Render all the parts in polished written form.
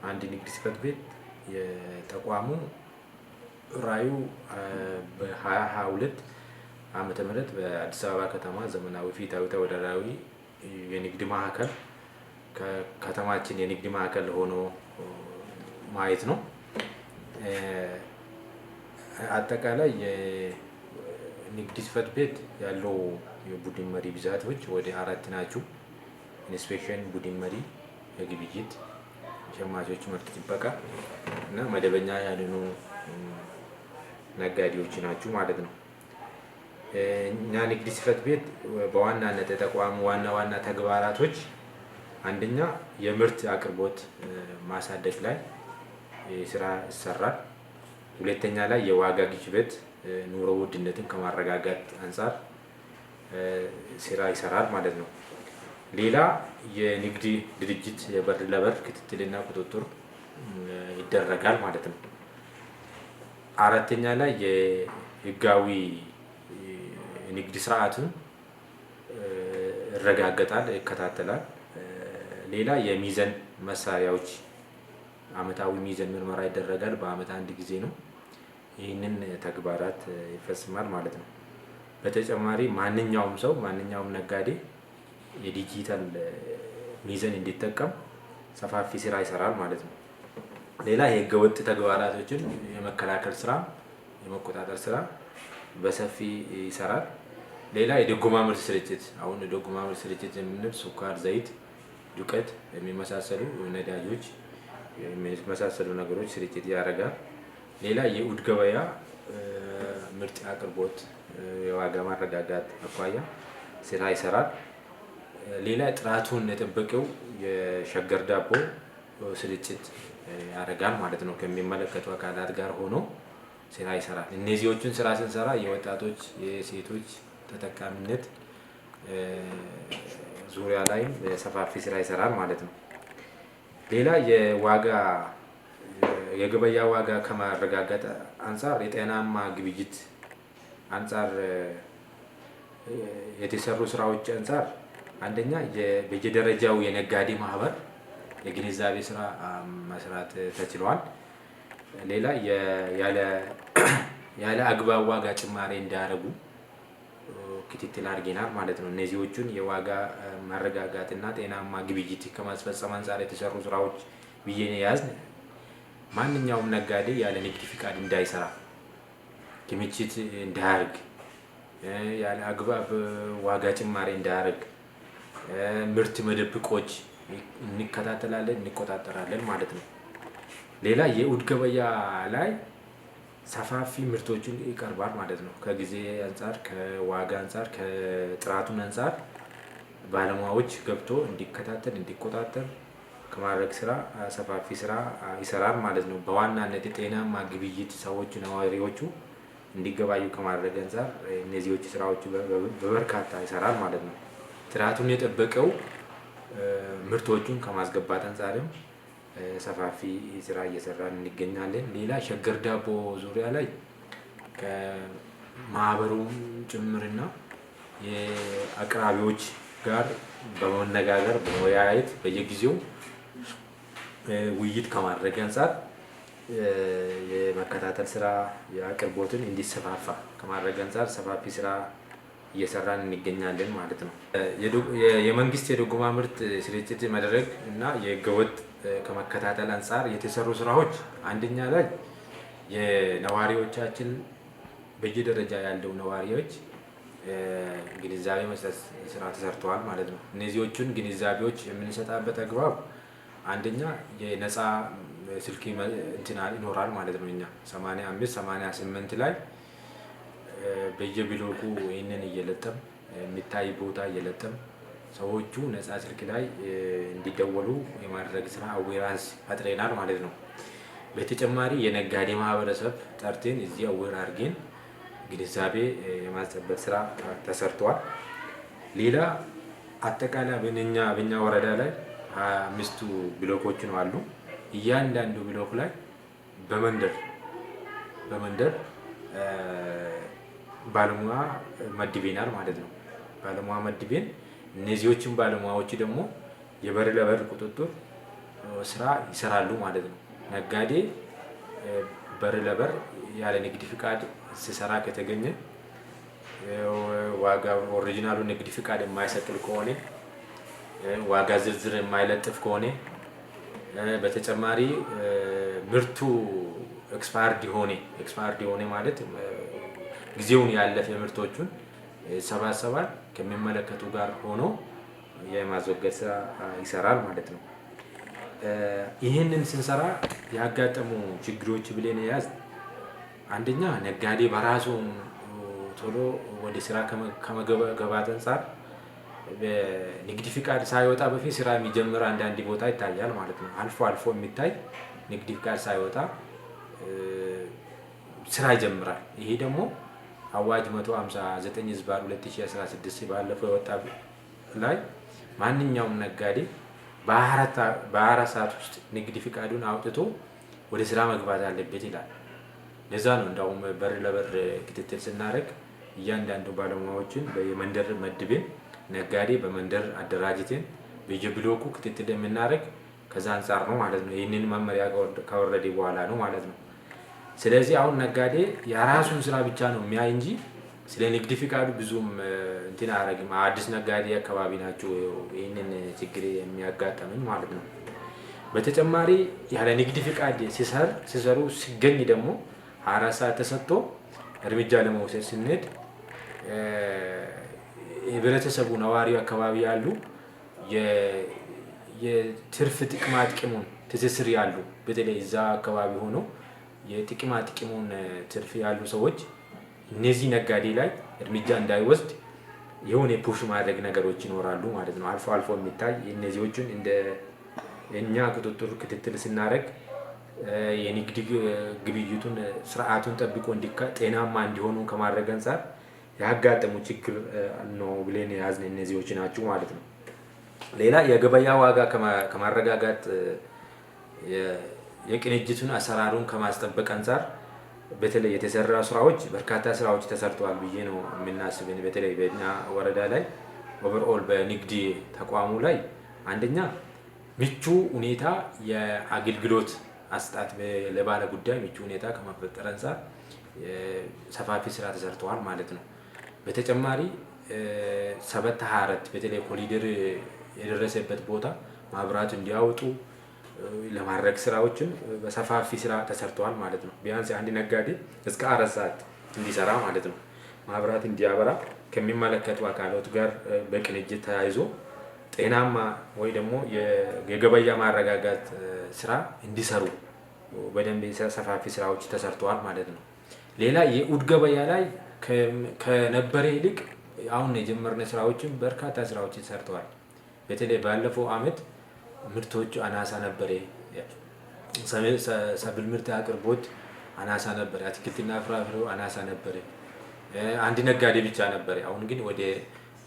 አንድ ንግድ ጽሕፈት ቤት የተቋሙ ራዕዩ በ2022 ዓመተ ምህረት በአዲስ አበባ ከተማ ዘመናዊ ፍትሃዊ ተወዳዳሪ የንግድ ማዕከል ከተማችን የንግድ ማዕከል ሆኖ ማየት ነው። አጠቃላይ የንግድ ጽሕፈት ቤት ያለው የቡድን መሪ ብዛቶች ወደ 4 ናቸው። ኢንስፔክሽን ቡድን መሪ፣ የግብይት፣ ሸማቾች ምርት ጥበቃ እና መደበኛ ያልሆኑ ነጋዴዎች ናቸው ማለት ነው። እኛ ንግድ ጽሕፈት ቤት በዋናነት የተቋሙ ዋና ተግባራቶች አንደኛ የምርት አቅርቦት ማሳደግ ላይ ስራ ይሰራል። ሁለተኛ ላይ የዋጋ ግሽበት ኑሮ ውድነትን ከማረጋጋት አንፃር ስራ ይሰራል ማለት ነው። ሌላ የንግድ ድርጅት የበር ለበር ክትትልና ቁጥጥር ይደረጋል ማለት ነው። አራተኛ ላይ የህጋዊ ንግድ ስርዓቱን ይረጋገጣል፣ ይከታተላል። ሌላ የሚዛን መሳሪያዎች አመታዊ ሚዛን ምርመራ ይደረጋል። በአመት አንድ ጊዜ ነው። ይህንን ተግባራት ይፈጽማል ማለት ነው። በተጨማሪ ማንኛውም ሰው ማንኛውም ነጋዴ የዲጂታል ሚዛን እንዲጠቀም ሰፋፊ ስራ ይሰራል ማለት ነው። ሌላ የህገወጥ ተግባራቶችን የመከላከል ስራ የመቆጣጠር ስራ በሰፊ ይሰራል። ሌላ የድጎማ ምርት ስርጭት አሁን የድጎማ ምርት ስርጭት የምንል ስኳር፣ ዘይት፣ ዱቄት የሚመሳሰሉ ነዳጆች የሚመሳሰሉ ነገሮች ስርጭት ያደርጋል። ሌላ የእሁድ ገበያ ምርት አቅርቦት የዋጋ ማረጋጋት አኳያ ስራ ይሰራል። ሌላ ጥራቱን የጠበቀው የሸገር ዳቦ ስርጭት ያደርጋል ማለት ነው። ከሚመለከቱ አካላት ጋር ሆኖ ስራ ይሰራል። እነዚህዎቹን ስራ ስንሰራ የወጣቶች የሴቶች ተጠቃሚነት ዙሪያ ላይም ሰፋፊ ስራ ይሰራል ማለት ነው። ሌላ የገበያ ዋጋ ከማረጋጋት አንፃር የጤናማ ግብይት አንፃር የተሰሩ ስራዎች አንፃር አንደኛ በየደረጃው የነጋዴ ማህበር የግንዛቤ ስራ መስራት ተችሏል። ሌላ ያለ አግባብ ዋጋ ጭማሪ እንዳያደርጉ ክትትል አድርገናል ማለት ነው። እነዚህዎቹን የዋጋ ማረጋጋትና ጤናማ ግብይት ከማስፈጸም አንፃር የተሰሩ ስራዎች ብዬ ያዝን። ማንኛውም ነጋዴ ያለ ንግድ ፍቃድ እንዳይሰራ፣ ክምችት እንዳያደርግ፣ ያለ አግባብ ዋጋ ጭማሪ እንዳያደርግ ምርት መደብቆች እንከታተላለን፣ እንቆጣጠራለን ማለት ነው። ሌላ የእሁድ ገበያ ላይ ሰፋፊ ምርቶችን ይቀርባል ማለት ነው። ከጊዜ አንፃር፣ ከዋጋ አንፃር፣ ከጥራቱን አንፃር ባለሙያዎች ገብቶ እንዲከታተል እንዲቆጣጠር ከማድረግ ስራ ሰፋፊ ስራ ይሰራል ማለት ነው። በዋናነት የጤናማ ግብይት ሰዎች ነዋሪዎቹ እንዲገባዩ ከማድረግ አንፃር እነዚህዎች ስራዎች በበርካታ ይሰራል ማለት ነው። ጥራቱን የጠበቀው ምርቶቹን ከማስገባት አንፃርም ሰፋፊ ስራ እየሰራን እንገኛለን። ሌላ ሸገር ዳቦ ዙሪያ ላይ ከማህበሩም ጭምርና የአቅራቢዎች ጋር በመነጋገር በመወያየት በየጊዜው ውይይት ከማድረግ አንፃር የመከታተል ስራ የአቅርቦትን እንዲሰፋፋ ከማድረግ አንፃር ሰፋፊ ስራ እየሰራን እንገኛለን ማለት ነው። የመንግስት የድጎማ ምርት ስርጭት ማድረግ እና የህገወጥ ከመከታተል አንፃር የተሰሩ ስራዎች አንደኛ ላይ የነዋሪዎቻችን በየደረጃ ያለው ነዋሪዎች ግንዛቤ መስጠት ስራ ተሰርተዋል ማለት ነው። እነዚህዎቹን ግንዛቤዎች የምንሰጣበት አግባብ አንደኛ የነፃ ስልክ ይኖራል ማለት ነው። እኛ 85 88 ላይ በየብሎኩ ይህንን እየለጠም የሚታይ ቦታ እየለጠም ሰዎቹ ነፃ ስልክ ላይ እንዲደወሉ የማድረግ ስራ አዌራንስ ፈጥረናል ማለት ነው። በተጨማሪ የነጋዴ ማህበረሰብ ጠርተን እዚህ አዌር አድርገን ግንዛቤ የማስጨበጥ ስራ ተሰርቷል። ሌላ አጠቃላይ በእኛ ወረዳ ላይ 25 ብሎኮች ነው አሉ። እያንዳንዱ ብሎክ ላይ በመንደር ባለሙያ መድቤናል ማለት ነው። ባለሙያ መድቤን እነዚህዎችን ባለሙያዎች ደግሞ የበር ለበር ቁጥጥር ስራ ይሰራሉ ማለት ነው። ነጋዴ በር ለበር ያለ ንግድ ፍቃድ ሲሰራ ከተገኘ ዋጋ ኦሪጂናሉ ንግድ ፍቃድ የማይሰጥል ከሆነ ዋጋ ዝርዝር የማይለጥፍ ከሆነ በተጨማሪ ምርቱ ኤክስፓየርድ የሆነ ማለት ጊዜውን ያለፈ ምርቶቹን ሰባሰባል ከሚመለከቱ ጋር ሆኖ የማስወገድ ስራ ይሰራል ማለት ነው። ይህንን ስንሰራ ያጋጠሙ ችግሮች ብለን ያዝ አንደኛ ነጋዴ በራሱ ቶሎ ወደ ስራ ከመገባት አንፃር በንግድ ፍቃድ ሳይወጣ በፊት ስራ የሚጀምር አንዳንድ ቦታ ይታያል ማለት ነው። አልፎ የሚታይ ንግድ ፍቃድ ሳይወጣ ስራ ይጀምራል። ይሄ ደግሞ አዋጅ 159/2016 ባለፈው የወጣ ላይ ማንኛውም ነጋዴ በ24 ሰዓት ውስጥ ንግድ ፍቃዱን አውጥቶ ወደ ስራ መግባት አለበት ይላል። ለዛ ነው እንዳውም በር ለበር ክትትል ስናደርግ እያንዳንዱ ባለሙያዎችን በየመንደር መድቤን ነጋዴ በመንደር አደራጅተን በየብሎኩ ክትትል የምናደርግ ከዛ አንፃር ነው ማለት ነው። ይህንን መመሪያ ከወረደ በኋላ ነው ማለት ነው። ስለዚህ አሁን ነጋዴ የራሱን ስራ ብቻ ነው የሚያይ እንጂ ስለ ንግድ ፍቃዱ ብዙም እንትን አያደርግም። አዲስ ነጋዴ አካባቢ ናቸው ይህንን ችግር የሚያጋጥመኝ ማለት ነው። በተጨማሪ ያለ ንግድ ፍቃድ ሲሰሩ ሲገኝ ደግሞ 24 ሰዓት ተሰጥቶ እርምጃ ለመውሰድ ስንሄድ የህብረተሰቡ ነዋሪው አካባቢ ያሉ የትርፍ ጥቅማ ጥቅሙን ትስስር ያሉ በተለይ እዛ አካባቢ ሆኖ የጥቅማ ጥቅሙን ትርፍ ያሉ ሰዎች እነዚህ ነጋዴ ላይ እርምጃ እንዳይወስድ የሆነ ፑሽ ማድረግ ነገሮች ይኖራሉ ማለት ነው። አልፎ የሚታይ እነዚህዎችን እንደ እኛ ቁጥጥር ክትትል ስናደርግ የንግድ ግብይቱን ስርዓቱን ጠብቆ ጤናማ እንዲሆኑ ከማድረግ አንፃር ያጋጠሙ ችግር ነው ብለን የያዝን እነዚህዎች ናቸው ማለት ነው። ሌላ የገበያ ዋጋ ከማረጋጋት የቅንጅቱን አሰራሩን ከማስጠበቅ አንፃር በተለይ የተሰራ ስራዎች በርካታ ስራዎች ተሰርተዋል ብዬ ነው የምናስብን። በተለይ በእኛ ወረዳ ላይ ኦቨርኦል በንግድ ተቋሙ ላይ አንደኛ ምቹ ሁኔታ የአገልግሎት አስጣት ለባለ ጉዳይ ምቹ ሁኔታ ከመፈጠር አንፃር ሰፋፊ ስራ ተሰርተዋል ማለት ነው። በተጨማሪ 7/24 በተለይ ኮሊደር የደረሰበት ቦታ ማብራት እንዲያወጡ ለማድረግ ስራዎችን በሰፋፊ ስራ ተሰርተዋል ማለት ነው። ቢያንስ አንድ ነጋዴ እስከ 4 ሰዓት እንዲሰራ ማለት ነው ማብራት እንዲያበራ ከሚመለከቱ አካላት ጋር በቅንጅት ተያይዞ ጤናማ ወይ ደግሞ የገበያ ማረጋጋት ስራ እንዲሰሩ በደንብ ሰፋፊ ስራዎች ተሰርተዋል ማለት ነው። ሌላ የኡድ ገበያ ላይ ከነበረ ይልቅ አሁን የጀመርነ ስራዎችን በርካታ ስራዎች ተሰርተዋል። በተለይ ባለፈው አመት ምርቶች አናሳ ነበረ። ሰብል ምርት አቅርቦት አናሳ ነበረ። አትክልትና ፍራፍሬው አናሳ ነበረ። አንድ ነጋዴ ብቻ ነበረ። አሁን ግን ወደ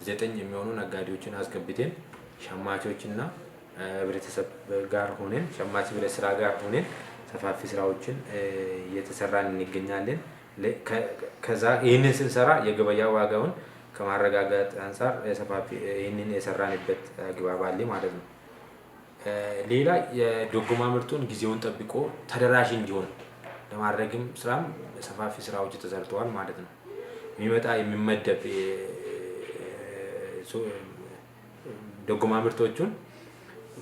9 የሚሆኑ ነጋዴዎችን አስገብተን ሸማቾችና ህብረተሰብ ጋር ሆነን ሸማች ህብረት ስራ ጋር ሆነን ሰፋፊ ስራዎችን እየተሰራን እንገኛለን። ከዛ ይህንን ስንሰራ የገበያ ዋጋውን ከማረጋጋት አንፃር ሰፋፊ ይህንን የሰራንበት አግባብ አለ ማለት ነው። ሌላ የዶጎማ ምርቱን ጊዜውን ጠብቆ ተደራሽ እንዲሆን ለማድረግም ስራም ሰፋፊ ስራዎች ተሰርተዋል ማለት ነው። የሚመደብ ዶጎማ ምርቶቹን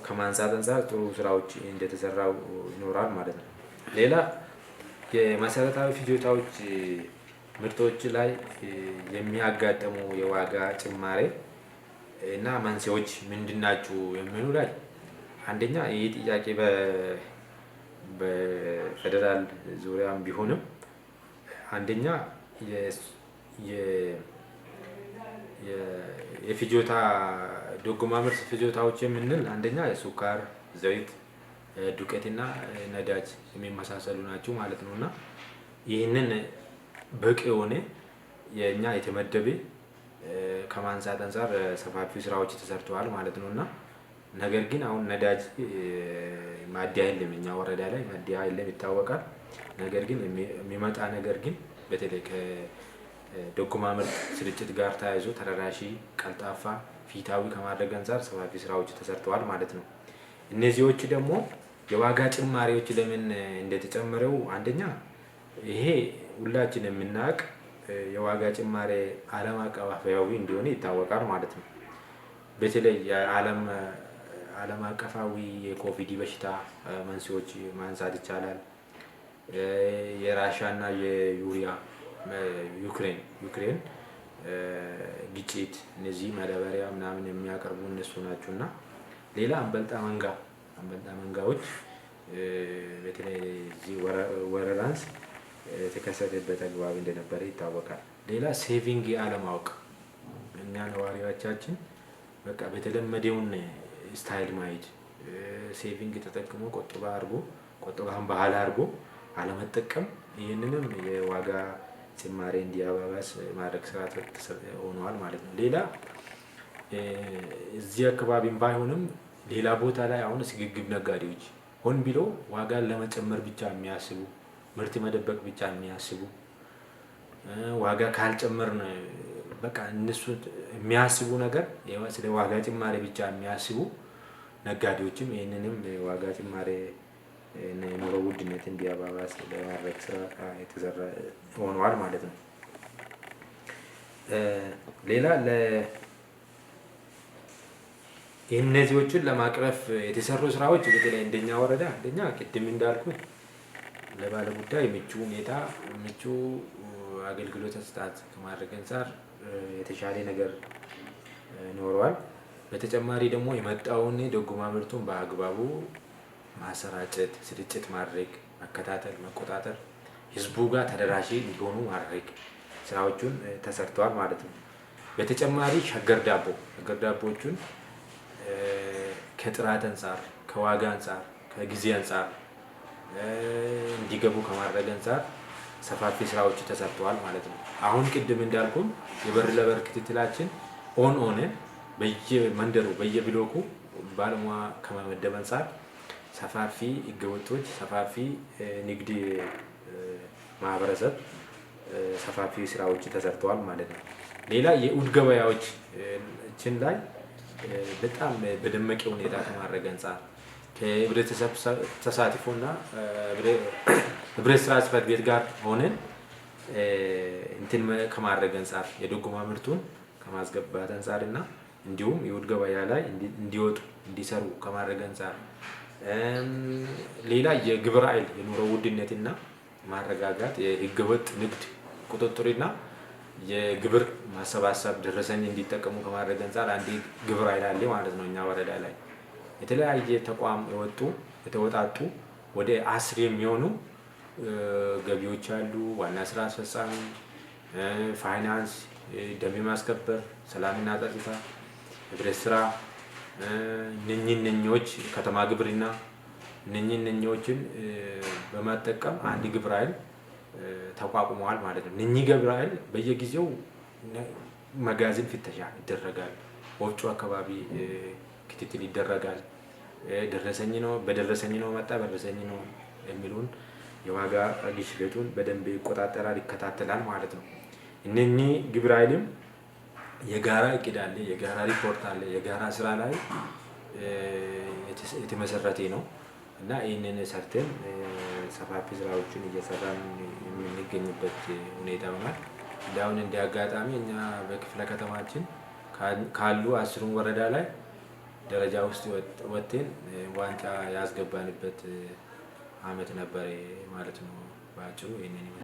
ከማንሳት አንፃር ጥሩ ስራዎች እንደተሰራው ይኖራል ማለት ነው። ሌላ የመሰረታዊ ፍጆታዎች ምርቶች ላይ የሚያጋጥሙ የዋጋ ጭማሬ እና መንስኤዎች ምንድናቸው የሚሉ ላይ አንደኛ ይህ ጥያቄ በፌደራል ዙሪያም ቢሆንም አንደኛ የፍጆታ ዶጎማ ምርት ፍጆታዎች የምንል አንደኛ የሱካር፣ ዘይት፣ ዱቄትና ነዳጅ የሚመሳሰሉ ናቸው ማለት ነው። እና ይህንን በቂ የሆነ የኛ የተመደበ ከማንሳት አንፃር ሰፋፊ ስራዎች ተሰርተዋል ማለት ነው። እና ነገር ግን አሁን ነዳጅ ማደያ የለም፣ እኛ ወረዳ ላይ ማደያ የለም ይታወቃል። ነገር ግን የሚመጣ ነገር ግን በተለይ ከዶጎማ ምርት ስርጭት ጋር ተያይዞ ተደራሽ፣ ቀልጣፋ፣ ፊታዊ ከማድረግ አንፃር ሰፋፊ ስራዎች ተሰርተዋል ማለት ነው። እነዚህዎች ደግሞ የዋጋ ጭማሪዎች ለምን እንደተጨመረው አንደኛ ይሄ ሁላችን የምናውቅ የዋጋ ጭማሪ ዓለም አቀፋዊ እንደሆነ ይታወቃል ማለት ነው። በተለይ ዓለም አቀፋዊ የኮቪድ በሽታ መንስኤዎች ማንሳት ይቻላል። የራሻ እና የዩክሬን ግጭት እነዚህ ማዳበሪያ ምናምን የሚያቀርቡ እነሱ ናቸው እና ሌላ አንበጣ መንጋዎች በተለይ ወረራንስ የተከሰተበት አግባብ እንደነበረ ይታወቃል። ሌላ ሴቪንግ አለማወቅ እኛ ነዋሪዎቻችን በቃ በተለመደውን ስታይል ማይድ ሴቪንግ ተጠቅሞ ቆጠባን ባህል አድርጎ አለመጠቀም ይህንንም የዋጋ ጭማሪ እንዲያባባስ ማድረግ ስራ ሆነዋል ማለት ነው። ሌላ እዚህ አካባቢም ባይሆንም ሌላ ቦታ ላይ አሁን ስግብግብ ነጋዴዎች ሆን ብሎ ዋጋን ለመጨመር ብቻ የሚያስቡ ምርት መደበቅ ብቻ የሚያስቡ ዋጋ ካልጨመርን በቃ እነሱ የሚያስቡ ነገር ስለ ዋጋ ጭማሪ ብቻ የሚያስቡ ነጋዴዎችም ይህንንም ዋጋ ጭማሪ ኑሮ ውድነት እንዲያባባስ ለማድረግ ስራ የተሰራ ሆነዋል ማለት ነው። ሌላ እነዚህዎችን ለማቅረፍ የተሰሩ ስራዎች በተለይ እንደኛ ወረዳ አንደኛ ቅድም እንዳልኩት ለባለ ጉዳይ ምቹ አገልግሎት አሰጣጥ ከማድረግ አንፃር የተሻለ ነገር ኖሯል። በተጨማሪ ደግሞ የመጣውን የድጎማ ምርቱን በአግባቡ ማሰራጨት፣ ስርጭት ማድረግ፣ መከታተል፣ መቆጣጠር፣ ህዝቡ ጋር ተደራሽ እንዲሆኑ ማድረግ ስራዎቹን ተሰርተዋል ማለት ነው። በተጨማሪ ሸገር ዳቦዎቹን ከጥራት አንፃር፣ ከዋጋ አንፃር፣ ከጊዜ አንፃር እንዲገቡ ከማድረግ አንፃር ሰፋፊ ስራዎች ተሰርተዋል ማለት ነው። አሁን ቅድም እንዳልኩም የበር ለበር ክትትላችን ሆነን በየመንደሩ በየብሎኩ ባለሙያ ከመመደብ አንፃር ሰፋፊ ህገወጦች፣ ሰፋፊ ንግድ ማህበረሰብ ሰፋፊ ስራዎች ተሰርተዋል ማለት ነው። ሌላ የእሁድ ገበያዎችን ላይ በጣም በደመቀ ሁኔታ ከማድረግ አንፃር ከህብረተሰብ ተሳትፎና ህብረት ስራ ጽሕፈት ቤት ጋር ሆነን እንትን ከማድረግ አንፃር የድጎማ ምርቱን ከማስገባት አንፃር እና እንዲሁም የእሁድ ገበያ ላይ እንዲወጡ እንዲሰሩ ከማድረግ አንፃር ሌላ የግብር ኃይል የኑሮ ውድነትና ማረጋጋት የህገወጥ ንግድ ቁጥጥርና የግብር ማሰባሰብ ደረሰኝ እንዲጠቀሙ ከማድረግ አንፃር አንድ ግብር ኃይል አለ ማለት ነው። እኛ ወረዳ ላይ የተለያየ ተቋም የተወጣጡ ወደ 10 የሚሆኑ ገቢዎች አሉ። ዋና ስራ አስፈጻሚ፣ ፋይናንስ፣ ደንብ ማስከበር፣ ሰላምና ጸጥታ፣ ህብረት ስራ እነኚህኞች ከተማ ግብርና እነኚህኞችን በመጠቀም አንድ ግብረ ኃይል ተቋቁመዋል ማለት ነው። እነኚህ ግብረ ኃይል በየጊዜው መጋዘን ፍተሻ ይደረጋል። ወፍጮ አካባቢ ክትትል ይደረጋል። በደረሰኝ ነው መጣ በደረሰኝ ነው የሚሉን የዋጋ ግሽበቱን በደንብ ይቆጣጠራል፣ ይከታተላል ማለት ነው። እነኚህ ግብረ ኃይልም የጋራ እቅድ አለ፣ የጋራ ሪፖርት አለ፣ የጋራ ስራ ላይ የተመሰረተ ነው እና ይህንን ሰርተን ሰፋፊ ስራዎችን እየሰራን የምንገኝበት ሁኔታ ሆኗል። እንዳሁን እንደ አጋጣሚ እኛ በክፍለ ከተማችን ካሉ 10 ወረዳ ላይ ደረጃ ውስጥ ወጥተን ዋንጫ ያስገባንበት አመት ነበር ማለት ነው። ባጭሩ ይሄንን